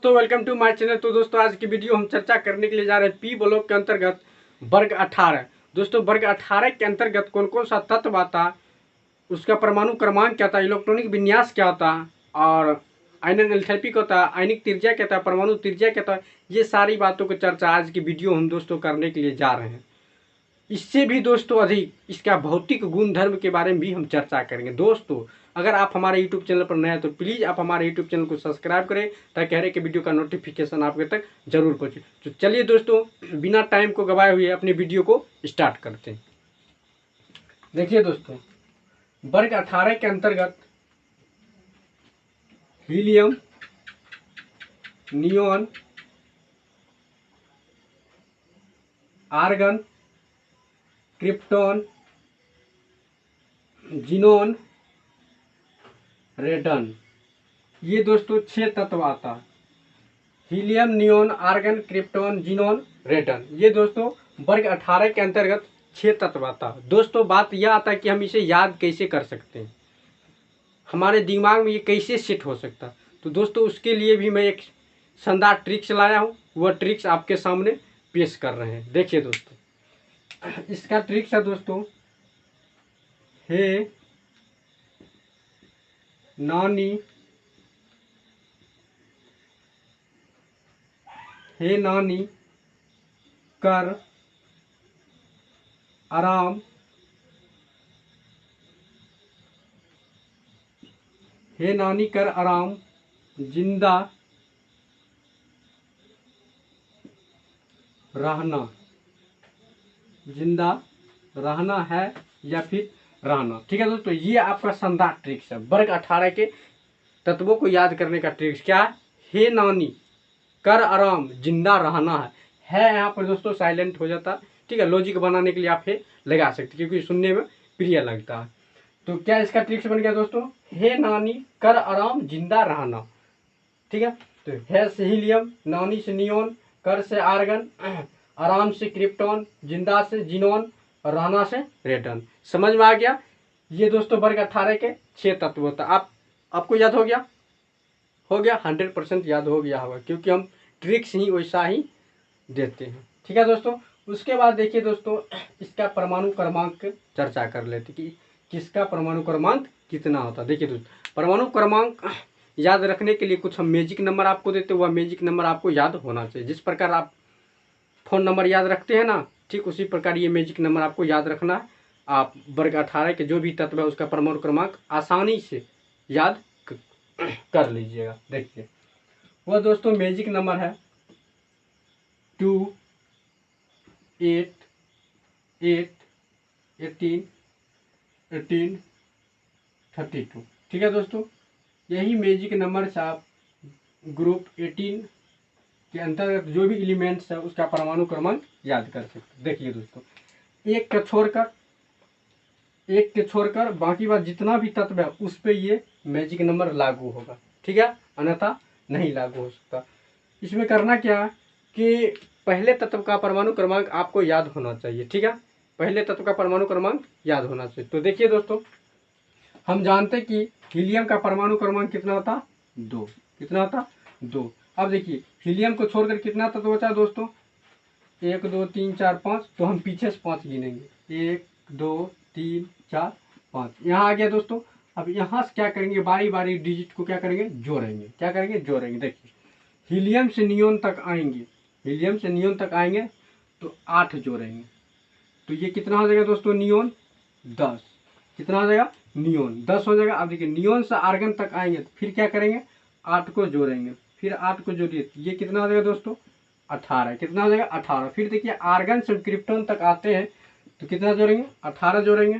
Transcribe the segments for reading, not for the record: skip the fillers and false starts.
तो welcome to my channel. तो दोस्तों आज की वीडियो हम चर्चा करने के लिए जा रहे हैं पी ब्लॉक के अंतर्गत वर्ग 18। दोस्तों वर्ग 18 के अंतर्गत कौन कौन सा तत्व आता, उसका परमाणु क्रमांक क्या था, इलेक्ट्रॉनिक विन्यास क्या होता और आयनन एंथैल्पी क्या होता, आयनिक त्रिज्या क्या था, परमाणु त्रिज्या क्या था, ये सारी बातों की चर्चा आज की वीडियो हम दोस्तों करने के लिए जा रहे हैं। इससे भी दोस्तों अधिक इसका भौतिक गुणधर्म के बारे में भी हम चर्चा करेंगे। दोस्तों अगर आप हमारे यूट्यूब चैनल पर नए हैं तो प्लीज़ आप हमारे यूट्यूब चैनल को सब्सक्राइब करें ताकि हर एक वीडियो का नोटिफिकेशन आपके तक जरूर पहुंचे। तो चलिए दोस्तों बिना टाइम को गवाए हुए अपनी वीडियो को स्टार्ट करते हैं। देखिए दोस्तों वर्ग 18 के अंतर्गत helium, neon, argon, krypton, xenon, radon, ये दोस्तों 6 तत्व आता है। Helium, neon, argon, krypton, xenon, radon, ये दोस्तों वर्ग 18 के अंतर्गत 6 तत्व आता है। दोस्तों बात यह आता है कि हम इसे याद कैसे कर सकते हैं, हमारे दिमाग में ये कैसे सेट हो सकता है। तो दोस्तों उसके लिए भी मैं एक शानदार ट्रिक्स लाया हूँ, वह ट्रिक्स आपके सामने पेश कर रहे हैं। देखिए दोस्तों इसका ट्रिक्स है दोस्तों, हे नानी, हे नानी कर आराम, हे नानी कर आराम, जिंदा रहना, जिंदा रहना है या फिर रहना। ठीक है दोस्तों, ये आपका शानदार ट्रिक्स है वर्ग 18 के तत्वों को याद करने का ट्रिक्स। क्या है? हे नानी कर आराम, जिंदा रहना है यहाँ पर दोस्तों साइलेंट हो जाता है। ठीक है, लॉजिक बनाने के लिए आप हे लगा सकते क्योंकि सुनने में प्रिय लगता है। तो क्या इसका ट्रिक्स बन गया दोस्तों, हे नानी कर आराम, जिंदा रहना। ठीक है, तो हे से हीलियम, नानी से नियोन, कर से आर्गन, आराम से क्रिप्टॉन, जिंदा से जिनोन और रहना से रेडन। समझ में आ गया? ये दोस्तों वर्ग 18 के 6 तत्व होता है। आपको याद हो गया? हो गया, 100% याद हो गया होगा क्योंकि हम ट्रिक्स ही वैसा ही देते हैं। ठीक है दोस्तों, उसके बाद देखिए दोस्तों इसका परमाणु क्रमांक चर्चा कर लेते कि किसका परमाणु क्रमांक कितना होता है। देखिए दोस्तों परमाणु क्रमांक याद रखने के लिए कुछ हम मैजिक नंबर आपको देते हैं, वह मैजिक नंबर आपको याद होना चाहिए। जिस प्रकार आप फ़ोन नंबर याद रखते हैं ना, ठीक उसी प्रकार ये मैजिक नंबर आपको याद रखना है। आप वर्ग 18 के जो भी तत्व है उसका परमाणु क्रमांक आसानी से याद कर लीजिएगा। देखिए वह दोस्तों मैजिक नंबर है 2, 8, 8, 18, 18, 32। ठीक है दोस्तों, यही मैजिक नंबर से आप ग्रुप 18 के अंतर्गत जो भी एलिमेंट्स है उसका परमाणु क्रमांक याद कर सकते हैं। देखिए दोस्तों एक के छोड़कर बाकी बात जितना भी तत्व है उस पर ये मैजिक नंबर लागू होगा। ठीक है, अन्यथा नहीं लागू हो सकता। इसमें करना क्या है कि पहले तत्व का परमाणु क्रमांक आपको याद होना चाहिए। ठीक है, पहले तत्व का परमाणु क्रमांक याद होना चाहिए। तो देखिए दोस्तों हम जानते हैं कि हीलियम का परमाणु क्रमांक कितना होता, 2। कितना होता, 2। अब देखिए हीलियम को छोड़कर कितना तत्व बचा दोस्तों, 1, 2, 3, 4, 5। तो हम पीछे से 5 गिनेंगे, 1, 2, 3, 4, 5। यहाँ आ गया दोस्तों। अब यहाँ से क्या करेंगे, बारी बारी डिजिट को क्या करेंगे, जोड़ेंगे। क्या करेंगे, जोड़ेंगे। देखिए हीलियम से नियोन तक आएंगे, हीलियम से नियोन तक आएंगे तो 8 जोड़ेंगे। तो ये कितना हो जाएगा दोस्तों, नियोन 10। कितना हो जाएगा, नियोन 10 हो जाएगा। अब देखिए नियोन से आर्गन तक आएंगे तो फिर क्या करेंगे, 8 को जोड़ेंगे, फिर 8 को जोड़िए तो ये कितना हो जाएगा दोस्तों, 18। कितना हो जाएगा, 18। फिर देखिए आर्गन से क्रिप्टॉन तक आते हैं तो कितना जोड़ेंगे, 18 जोड़ेंगे।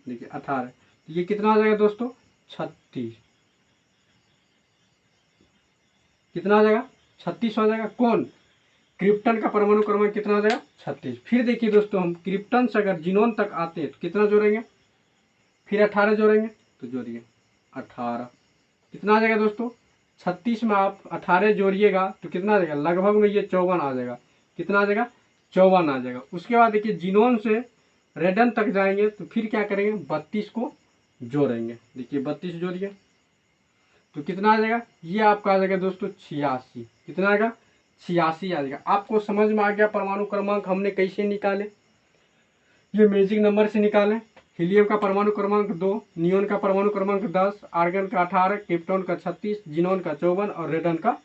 देखिए 18, तो ये कितना हो जाएगा दोस्तों, 36। कितना हो जाएगा, 36 हो जाएगा। कौन, क्रिप्टन का परमाणु क्रमांक कितना हो जाएगा, 36। फिर देखिए दोस्तों हम क्रिप्टन से अगर जिनोन तक आते हैं तो कितना जोड़ेंगे, फिर 18 जोड़ेंगे। तो जोड़िए 18, कितना आ जाएगा दोस्तों, 36 में आप 18 जोड़िएगा तो कितना आ जाएगा, लगभग में ये 54 आ जाएगा। कितना आ जाएगा, 54 आ जाएगा। उसके बाद देखिए जिनोन से रेडन तक जाएंगे तो फिर क्या करेंगे, 32 को जोड़ेंगे। देखिए 32 जोड़िए तो कितना आ जाएगा, ये आपका आ जाएगा दोस्तों 86। कितना आएगा, 86 आ जाएगा। आपको समझ में आ गया परमाणु क्रमांक हमने कैसे निकाले, ये मैजिक नंबर से निकाले। हीलियम का परमाणु क्रमांक 2, नियोन का परमाणु क्रमांक 10, आर्गन का 18, क्रिप्टॉन का 36, जिनोन का 54 और रेडन का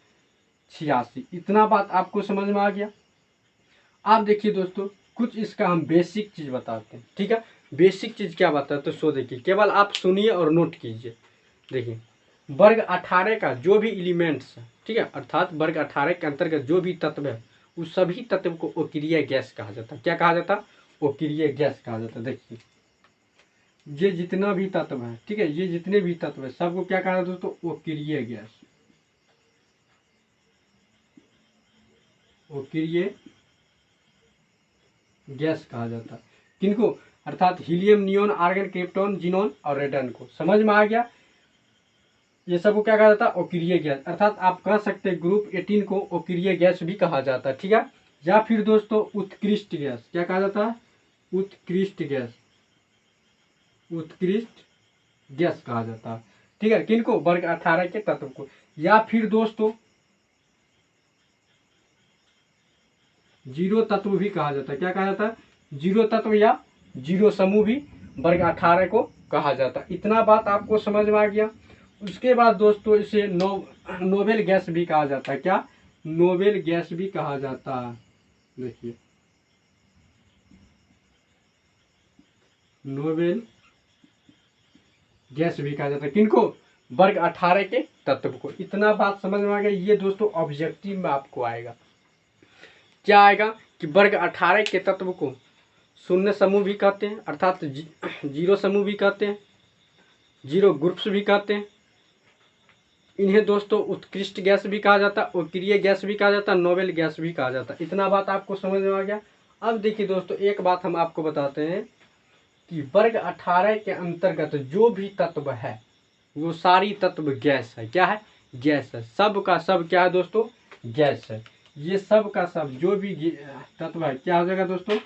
86। इतना बात आपको समझ में आ गया। आप देखिए दोस्तों, कुछ इसका हम बेसिक चीज बताते हैं, ठीक है। बेसिक चीज क्या बताते हैं तो सो देखिए, केवल आप सुनिए और नोट कीजिए। देखिए, वर्ग 18 का जो भी एलिमेंट्स है, ठीक है, अर्थात वर्ग 18 के अंतर्गत जो भी तत्व है उस सभी तत्व को अक्रिय गैस कहा जाता है। क्या कहा जाता है, अक्रिय गैस कहा जाता है। देखिए, ये जितना भी तत्व है, ठीक है, ये जितने भी तत्व है सबको क्या कहा जाता है दोस्तों, अक्रिय गैस, अक्रिय गैस कहा जाता है। किनको, अर्थात helium, neon, argon, krypton, xenon और रेडन को। समझ में आ गया, ये सबको क्या कहा जाता है, अक्रिय गैस। अर्थात आप कह सकते हैं ग्रुप 18 को अक्रिय गैस भी कहा जाता है, ठीक है। या फिर दोस्तों उत्कृष्ट गैस, क्या कहा जाता है, उत्कृष्ट गैस, उत्कृष्ट गैस कहा जाता है, ठीक है। किनको, वर्ग 18 के तत्व को। या फिर दोस्तों जीरो तत्व भी कहा जाता है। क्या कहा जाता है, जीरो तत्व या जीरो समूह भी वर्ग 18 को कहा जाता है। इतना बात आपको समझ में आ गया। उसके बाद दोस्तों इसे नोबेल गैस भी कहा जाता है। क्या, नोबेल गैस भी कहा जाता है। देखिए, नोबेल गैस भी कहा जाता है किनको, वर्ग 18 के तत्व को। इतना बात समझ में आ गया। ये दोस्तों ऑब्जेक्टिव में आपको आएगा, क्या आएगा कि वर्ग 18 के तत्व को शून्य समूह भी कहते हैं, अर्थात जीरो समूह भी कहते हैं, जीरो ग्रुप्स भी कहते हैं। इन्हें दोस्तों उत्कृष्ट गैस भी कहा जाता है, अक्रिय गैस भी कहा जाता है, नोबेल गैस भी कहा जाता है। इतना बात आपको समझ में आ गया। अब देखिए दोस्तों, एक बात हम आपको बताते हैं कि वर्ग 18 के अंतर्गत जो भी तत्व है वो सारी तत्व गैस है। क्या है, गैस है। सब का सब क्या है दोस्तों, गैस है। ये सब का सब जो भी तत्व है क्या हो जाएगा दोस्तों,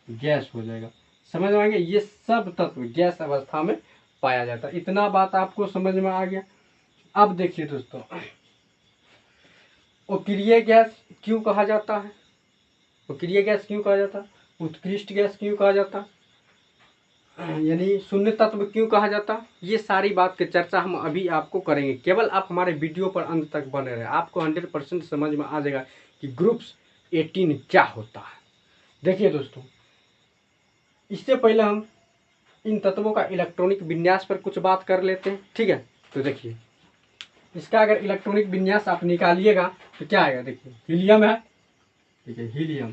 गैस हो जाएगा। समझ में आ गया, ये सब तत्व गैस अवस्था में पाया जाता है। इतना बात आपको समझ में आ गया। अब देखिए दोस्तों, अक्रिय गैस क्यों कहा जाता है, अक्रिय गैस क्यों कहा जाता है, उत्कृष्ट गैस क्यों कहा जाता है, यानी शून्य तत्व क्यों कहा जाता, ये सारी बात की चर्चा हम अभी आपको करेंगे। केवल आप हमारे वीडियो पर अंत तक बने रहे, आपको 100% समझ में आ जाएगा कि ग्रुप्स 18 क्या होता है। देखिए दोस्तों, इससे पहले हम इन तत्वों का इलेक्ट्रॉनिक विन्यास पर कुछ बात कर लेते हैं, ठीक है। तो देखिए, इसका अगर इलेक्ट्रॉनिक विन्यास आप निकालिएगा तो क्या आएगा। देखिए, हीलियम है, ठीक है, हीलियम।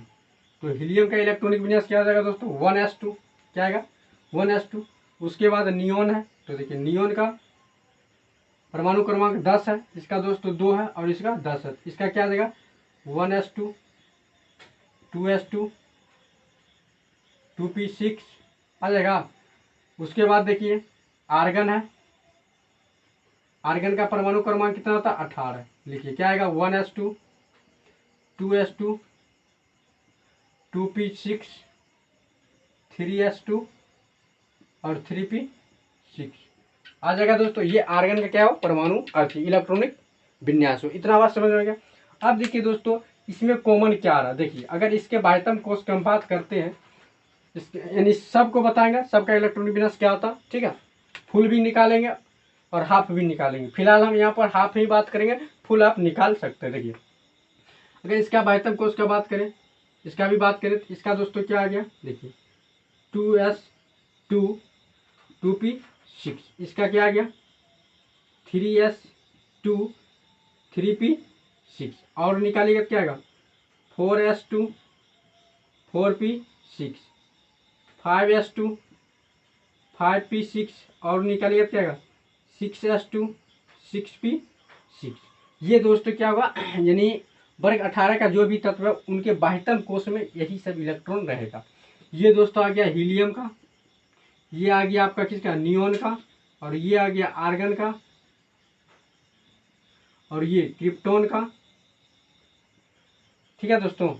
तो हीलियम का इलेक्ट्रॉनिक विन्यास क्या आ जाएगा दोस्तों, 1s2। क्या आएगा, 1s2। उसके बाद नियोन है, तो देखिए नियोन का परमाणु क्रमांक 10 है, इसका दोस्तों 2 है और इसका 10 है। इसका क्या आ जाएगा, 1s2, 2s2, 2p6 आ जाएगा। उसके बाद देखिए आर्गन है, आर्गन का परमाणु क्रमांक कितना होता है, 18। लिखिए क्या आएगा, 1s2, 2s2, 2p6, 3s2 और 3p6 आ जाएगा दोस्तों। ये आर्गन का क्या हो, परमाणु अर्थी इलेक्ट्रॉनिक विन्यास हो। इतना बात समझ में आ गया। अब देखिए दोस्तों, इसमें कॉमन क्या आ रहा है। देखिए, अगर इसके बाह्यतम कोष की हम बात करते हैं, यानी सबको बताएंगे सबका इलेक्ट्रॉनिक विन्यास क्या होता है, ठीक है। फुल भी निकालेंगे और हाफ भी निकालेंगे। फिलहाल हम यहाँ पर हाफ ही बात करेंगे, फुल आप निकाल सकते हैं। देखिए, अगर इसका बाह्यतम कोष का बात करें, इसका भी बात करें, तो इसका दोस्तों क्या आ गया, देखिए 2s2, 2p6। इसका क्या आ गया, 3s2, 3p6। और निकालिएगा क्या आएगा, 4s2, 4p6, 5s2, 5p6 और निकालिएगा क्या आएगा, 6s2, 6p6। ये दोस्तों क्या होगा, यानी वर्ग 18 का जो भी तत्व है उनके बाह्यतम कोश में यही सब इलेक्ट्रॉन रहेगा। ये दोस्तों आ गया हीलियम का, ये आ गया आपका किसका, नियोन का, और ये आ गया आर्गन का, और ये क्रिप्टॉन का, ठीक है दोस्तों।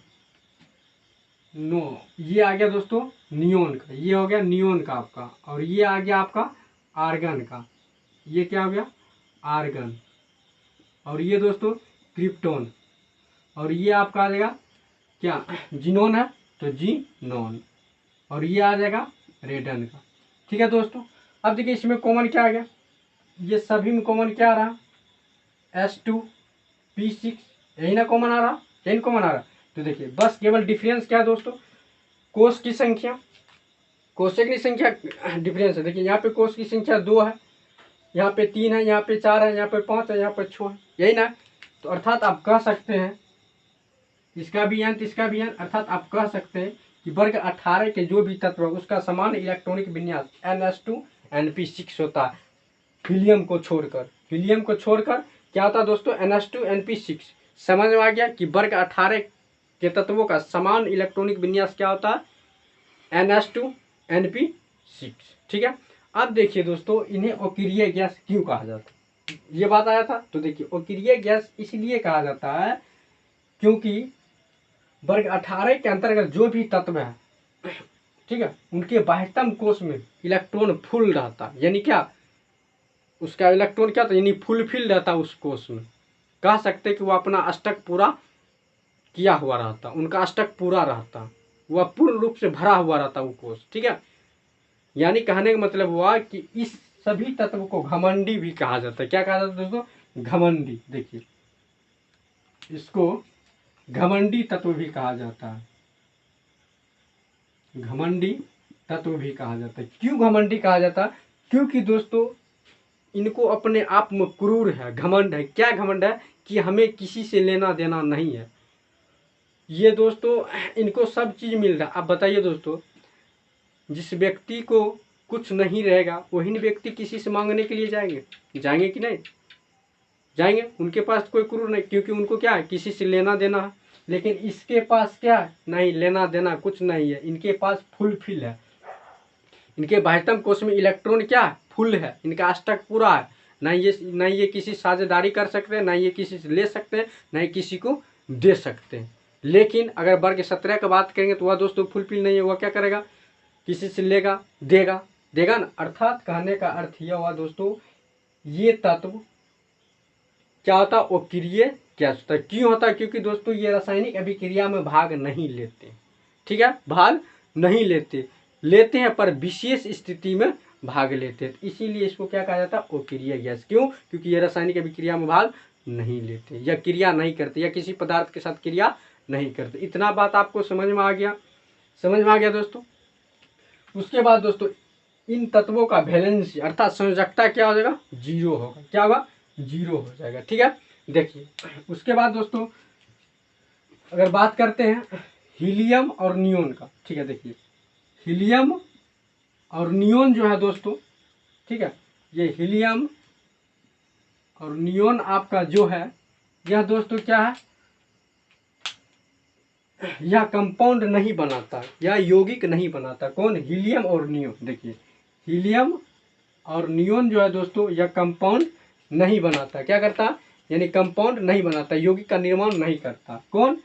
ये आ गया दोस्तों नियोन का, ये हो गया नियोन का आपका, और ये आ गया आपका आर्गन का। ये क्या हो गया, आर्गन। और ये दोस्तों क्रिप्टोन, और ये आपका आ जाएगा क्या, जीनोन है तो जीनोन, और ये आ जाएगा रेडन का। ठीक है दोस्तों, अब देखिए इसमें कॉमन क्या आ गया, ये सभी में कॉमन क्या आ रहा, S2P6, यही ना कॉमन आ रहा, यही कॉमन आ रहा। तो देखिए बस केवल डिफरेंस क्या है दोस्तों, कोष की संख्या, कोष्टक की संख्या डिफरेंस है। देखिए यहाँ पे कोष की संख्या 2 है, यहाँ पे 3 है, यहाँ पे 4 है, यहाँ पे 5 है, यहाँ पे 6 है, यही ना। तो अर्थात आप कह सकते हैं, इसका भी अंत इसका भी अंत, अर्थात आप कह सकते हैं कि वर्ग 18 के जो भी तत्व है उसका समान इलेक्ट्रॉनिक विन्यास NH2NP6 होता है, हीलियम को छोड़कर। हीलियम को छोड़कर क्या होता है दोस्तों, NH2NP6। समझ में आ गया कि वर्ग 18 के तत्वों का समान इलेक्ट्रॉनिक विन्यास क्या होता है, NH2NP6। ठीक है, अब देखिए दोस्तों इन्हें अक्रिय गैस क्यों कहा जाता है, ये बात आया था। तो देखिए अक्रिय गैस इसलिए कहा जाता है क्योंकि वर्ग 18 के अंतर्गत जो भी तत्व है, ठीक है, उनके बाह्यतम कोश में इलेक्ट्रॉन फुल रहता, यानी क्या, उसका इलेक्ट्रॉन क्या था, यानी फुलफिल रहता उस कोश में। कह सकते कि वो अपना अष्टक पूरा किया हुआ रहता, उनका अष्टक पूरा रहता, वह पूर्ण रूप से भरा हुआ रहता वो कोश। ठीक है, यानी कहने का मतलब हुआ कि इस सभी तत्व को घमंडी भी कहा जाता है। क्या कहा जाता है दोस्तों, घमंडी। देखिए इसको घमंडी तत्व भी कहा जाता है, घमंडी तत्व भी कहा जाता है। क्यों घमंडी कहा जाता है, क्योंकि दोस्तों इनको अपने आप में क्रूर है, घमंड है। क्या घमंड है कि हमें किसी से लेना देना नहीं है। ये दोस्तों इनको सब चीज़ मिल रहा है। अब बताइए दोस्तों, जिस व्यक्ति को कुछ नहीं रहेगा वही व्यक्ति किसी से मांगने के लिए जाएंगे, जाएंगे कि नहीं, जाएंगे। उनके पास कोई क्रूर नहीं, क्योंकि उनको क्या है, किसी से लेना देना है। लेकिन इसके पास क्या है, नहीं लेना देना कुछ नहीं है, इनके पास फुलफिल है। इनके बाह्यतम कोश में इलेक्ट्रॉन क्या है, फुल है, इनका अष्टक पूरा है। नहीं ये किसी साझेदारी कर सकते हैं, ना ये किसी से ले सकते हैं, ना ही किसी को दे सकते हैं। लेकिन अगर वर्ग 17 की बात करेंगे तो वह दोस्तों फुलफिल नहीं है, वह क्या करेगा, किसी से लेगा, देगा, देगा ना। अर्थात कहने का अर्थ यह हुआ दोस्तों, ये तत्व क्या होता है, अक्रिय गैस होता है। क्यों होता है, क्योंकि दोस्तों ये रासायनिक अभिक्रिया में भाग नहीं लेते। ठीक है, भाग नहीं लेते, लेते हैं पर विशेष स्थिति में भाग लेते हैं, इसीलिए इसको क्या कहा जाता है, अक्रिय गैस। क्यों, क्योंकि ये रासायनिक अभिक्रिया में भाग नहीं लेते, या क्रिया नहीं करते, या किसी पदार्थ के साथ क्रिया नहीं करते। इतना बात आपको समझ में आ गया, समझ में आ गया दोस्तों। उसके बाद दोस्तों इन तत्वों का वैलेंसी अर्थात संयोजकता क्या हो जाएगा, 0 होगा। क्या होगा, 0 हो जाएगा। ठीक है, देखिए उसके बाद दोस्तों अगर बात करते हैं हीलियम और नियोन का। ठीक है, देखिए हीलियम और नियोन जो है दोस्तों, ठीक है, ये हीलियम और नियोन आपका जो है, यह दोस्तों क्या है, यह कंपाउंड नहीं बनाता, यह यौगिक नहीं बनाता। कौन, हीलियम और नियोन। देखिए हीलियम और नियोन जो है दोस्तों, यह कंपाउंड नहीं बनाता। क्या करता, यानी कंपाउंड नहीं बनाता, यौगिक का निर्माण नहीं करता। कौन,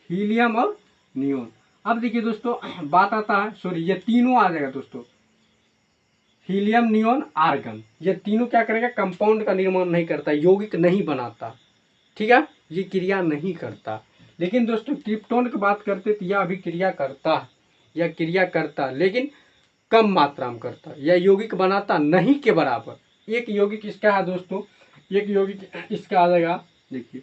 हीलियम और नियोन। अब देखिए दोस्तों बात आता है, सॉरी ये तीनों आ जाएगा दोस्तों, हीलियम नियोन आर्गन, ये तीनों क्या करेगा, कंपाउंड का निर्माण नहीं करता, यौगिक नहीं बनाता। ठीक है, ये क्रिया नहीं करता। लेकिन दोस्तों क्रिप्टोन की बात करते तो यह अभी क्रिया करता है, यह क्रिया करता लेकिन कम मात्रा में करता, यह यौगिक बनाता नहीं के बराबर। एक यौगिक इसका है दोस्तों, एक यौगिक इसका आ जाएगा, देखिए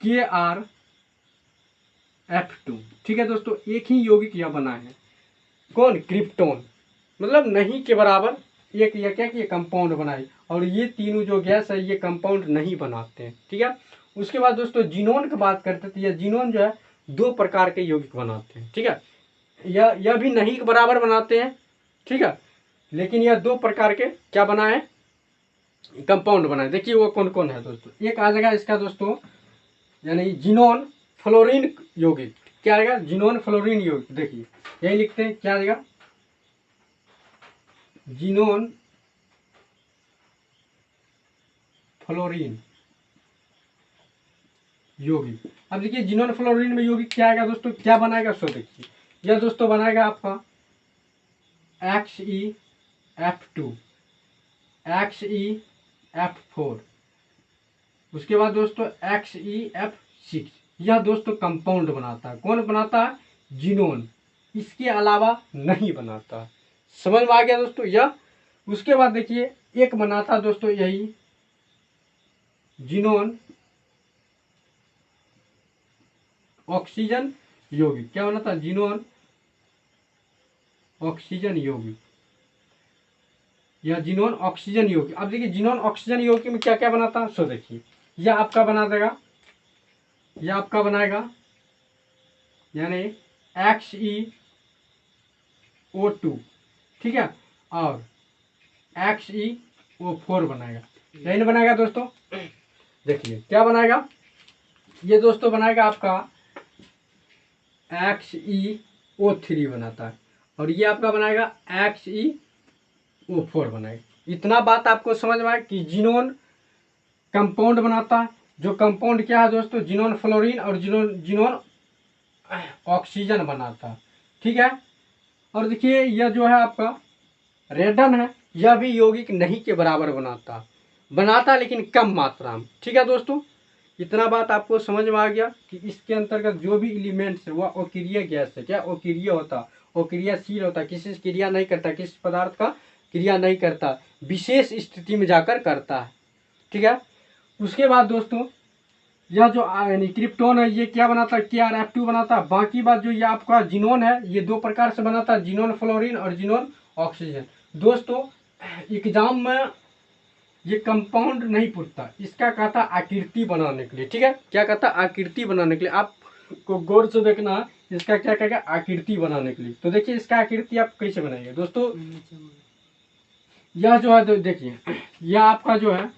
KrF2। ठीक है दोस्तों, एक ही यौगिक यह बना है, कौन, क्रिप्टोन, मतलब नहीं के बराबर एक यह क्या कि कंपाउंड बनाए। और ये तीनों जो गैस है ये कंपाउंड नहीं बनाते हैं। ठीक है, उसके बाद दोस्तों जीनोन की बात करते तो यह जीनोन जो है 2 प्रकार के यौगिक बनाते हैं। ठीक है, यह भी नहीं के बराबर बनाते हैं। ठीक है, लेकिन यह 2 प्रकार के क्या बनाए, कंपाउंड बनाए। देखिए वो कौन कौन है दोस्तों, एक आ जाएगा इसका दोस्तों, यानी जीनोन फ्लोरीन यौगिक। क्या आएगा, जीनोन फ्लोरीन यौगिक। देखिए यही लिखते हैं, क्या आएगा, जीनोन फ्लोरीन यौगिक। अब देखिए जीनोन फ्लोरीन में यौगिक क्या आएगा दोस्तों, क्या बनाएगा, सो देखिए यह दोस्तों बनाएगा आपका XeF2, XeF4, उसके बाद दोस्तों XeF6, यह दोस्तों कंपाउंड बनाता है। कौन बनाता है? जिनोन, इसके अलावा नहीं बनाता। समझ में आ गया दोस्तों यह। उसके बाद देखिए एक बनाता दोस्तों यही जिनोन ऑक्सीजन यौगिक। क्या बनाता? जिनोन ऑक्सीजन यौगिक, यह जिनोन ऑक्सीजन यौगिक। अब देखिए जिनोन ऑक्सीजन यौगिक में क्या क्या बनाता है, सो देखिए यह आपका बना देगा, यह आपका बनाएगा यानी XeO2, ठीक है, और XeO4 बनाएगा। यही नहीं बनाएगा दोस्तों, देखिए क्या बनाएगा, ये दोस्तों बनाएगा आपका XeO3 बनाता है, और ये आपका बनाएगा XeO4 बनाएगा। इतना बात आपको समझ में आए कि जिनोन कंपाउंड बनाता है। जो कंपाउंड क्या है दोस्तों? जिनोन फ्लोरीन और जिनोन ऑक्सीजन बनाता है, ठीक है। और देखिए यह जो है आपका रेडन है, यह भी यौगिक नहीं के बराबर बनाता लेकिन कम मात्रा में, ठीक है दोस्तों। इतना बात आपको समझ में आ गया कि इसके अंतर्गत जो भी एलिमेंट्स है वह अक्रिय गैस है। क्या अक्रिय होता? अक्रियाशील होता, किसी से क्रिया नहीं करता, किसी पदार्थ का क्रिया नहीं करता, विशेष स्थिति में जाकर करता है, ठीक है। उसके बाद दोस्तों यह जो क्रिप्टोन है ये क्या बनाता है? KrF2 बनाता है। बाकी बात जो ये आपका जिनोन है ये दो प्रकार से बनाता है, जिनोन फ्लोरीन और जिनोन ऑक्सीजन। दोस्तों एग्जाम में ये कंपाउंड नहीं पूछता, इसका कहता आकृति बनाने के लिए, ठीक है। क्या कहता? आकृति बनाने के लिए। आपको गौर से देखना है इसका क्या कहेगा, आकृति बनाने के लिए। तो देखिए इसका आकृति आप कैसे बनाएंगे दोस्तों। यह जो है देखिए यह आपका जो है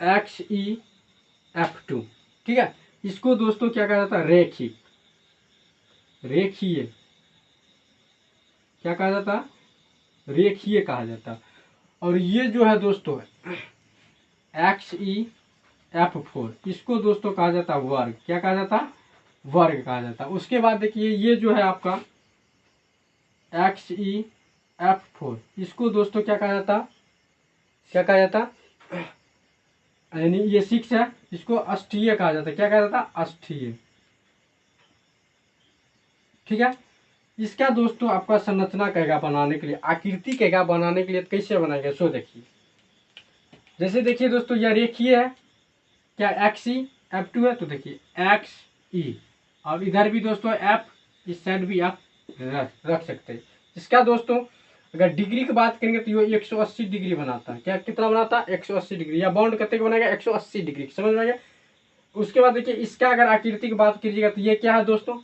XeF2, ठीक है। इसको दोस्तों क्या कहा जाता है? रेखीय, रेखीय क्या कहा जाता है? रेखीय कहा जाता है। और ये जो है दोस्तों XeF4, इसको दोस्तों कहा जाता है वर्ग। क्या कहा जाता है? वर्ग कहा जाता है। उसके बाद देखिए ये जो है आपका XeF4, इसको दोस्तों क्या कहा जाता? क्या कहा जाता? यानी ये 6 है, इसको अष्टीय कहा जाता है। क्या कहा जाता? अष्टीय, ठीक है। इसका दोस्तों आपका संरचना कहेगा बनाने के लिए, आकृति कहेगा बनाने के लिए। कैसे बनाएगा सो देखिए। जैसे देखिए दोस्तों यह रेखीय है, क्या XeF2 है, तो देखिए Xe, और इधर भी दोस्तों F, इस साइड भी आप रख सकते हैं। इसका दोस्तों अगर डिग्री की बात करेंगे तो ये 180 डिग्री बनाता है। क्या कितना बनाता है? 180 डिग्री। या बाउंड कितने का बनाएगा? 180 डिग्री, समझ में आ गया। उसके बाद देखिए इसका अगर आकृति की बात कीजिएगा तो ये क्या है दोस्तों?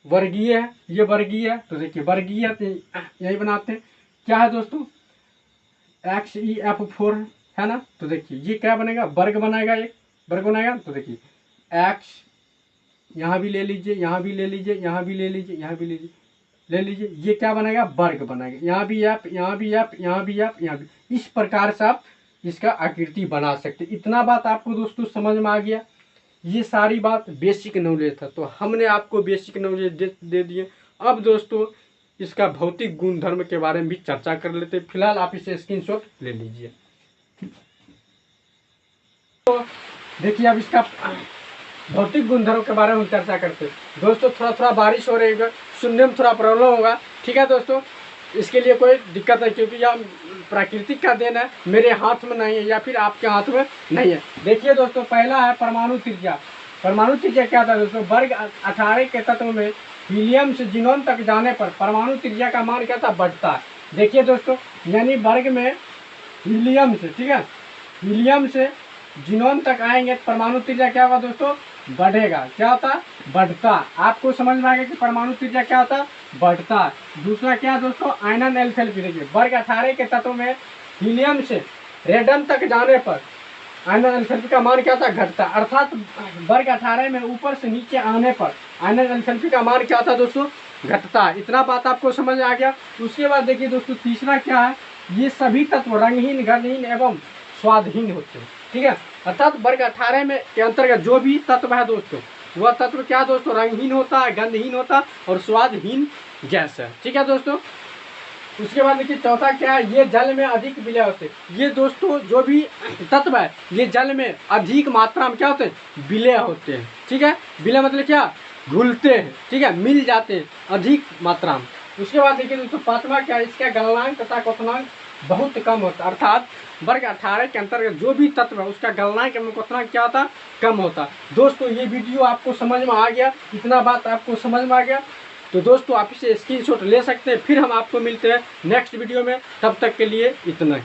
वर्गीय है, ये वर्गीय है। तो देखिए वर्गीय तो यही बनाते हैं। क्या है दोस्तों? XeF4 है ना। तो देखिए ये क्या बनेगा? वर्ग बनाएगा, एक वर्ग बनाएगा। तो देखिए X यहाँ भी ले लीजिए, यहाँ भी ले लीजिए, यहाँ भी ले लीजिए, यहाँ भी ले लीजिए, ये क्या बनाएगा? वर्ग बनाएगा। यहाँ भी F, यहाँ भी F, यहाँ भी F, यहाँ भी। इस प्रकार से आप इसका आकृति बना सकते। इतना बात आपको दोस्तों समझ में आ गया। ये सारी बात बेसिक नॉलेज था, तो हमने आपको बेसिक नॉलेज दे दिए। अब दोस्तों इसका भौतिक गुणधर्म के बारे में भी चर्चा कर लेते। फिलहाल आप इसे स्क्रीनशॉट ले लीजिए। तो देखिए अब इसका भौतिक गुणधर्म के बारे में चर्चा करते हैं। दोस्तों थोड़ा बारिश हो रही है, सुनने में थोड़ा प्रॉब्लम होगा, ठीक है दोस्तों। इसके लिए कोई दिक्कत नहीं, क्योंकि यह प्राकृतिक का देन है, मेरे हाथ में नहीं है या फिर आपके हाथ में नहीं है। देखिए दोस्तों पहला है परमाणु त्रिज्या। परमाणु त्रिज्या क्या था दोस्तों? वर्ग 18 के तत्व में हीलियम से जिनोन तक जाने पर परमाणु त्रिज्या का मान क्या था? बढ़ता है। देखिए दोस्तों यानी वर्ग में हीलियम से, ठीक है, हीलियम से जिनोन तक आएंगे तो परमाणु त्रिज्या क्या होगा दोस्तों? बढ़ेगा। क्या होता? बढ़ता। आपको समझ में आएगा कि परमाणु त्रिज्या क्या होता? बढ़ता। दूसरा क्या दोस्तों? आयनन एंथैल्पी। देखिए वर्ग 18 के तत्व में हीलियम से रेडन तक जाने पर आयनन एंथैल्पी का मान क्या था? घटता। अर्थात वर्ग 18 में ऊपर से नीचे आने पर आयनन एंथैल्पी का मान क्या था दोस्तों? घटता। इतना बात आपको समझ आ गया। उसके बाद देखिए दोस्तों तीसरा क्या है? ये सभी तत्व रंगहीन, गंधहीन एवं स्वादहीन होते हैं, ठीक है। अर्थात वर्ग 18 में के अंतर्गत जो भी तत्व है दोस्तों, वह तत्व क्या दोस्तों? रंगहीन होता है, गंधहीन होता है और स्वादहीन गैस है, ठीक है दोस्तों। उसके बाद देखिए चौथा क्या है, ये जल में अधिक विलय होते हैं। ये दोस्तों जो भी तत्व है ये जल में अधिक मात्रा में क्या होते हैं, विलय होते हैं। ठीक है, विलय मतलब क्या, घुलते हैं। ठीक है, मिल जाते हैं अधिक मात्रा में। उसके बाद देखिए दोस्तों पांचवा क्या है, इसका गलनांक तथा क्वथनांक बहुत कम होता है। अर्थात वर्ग 18 के अंतर्गत जो भी तत्व है उसका गलनांक एवं क्वथनांक क्या होता, कम होता। दोस्तों ये वीडियो आपको समझ में आ गया, इतना बात आपको समझ में आ गया तो दोस्तों आप इसे स्क्रीनशॉट ले सकते हैं। फिर हम आपको मिलते हैं नेक्स्ट वीडियो में, तब तक के लिए इतना ही।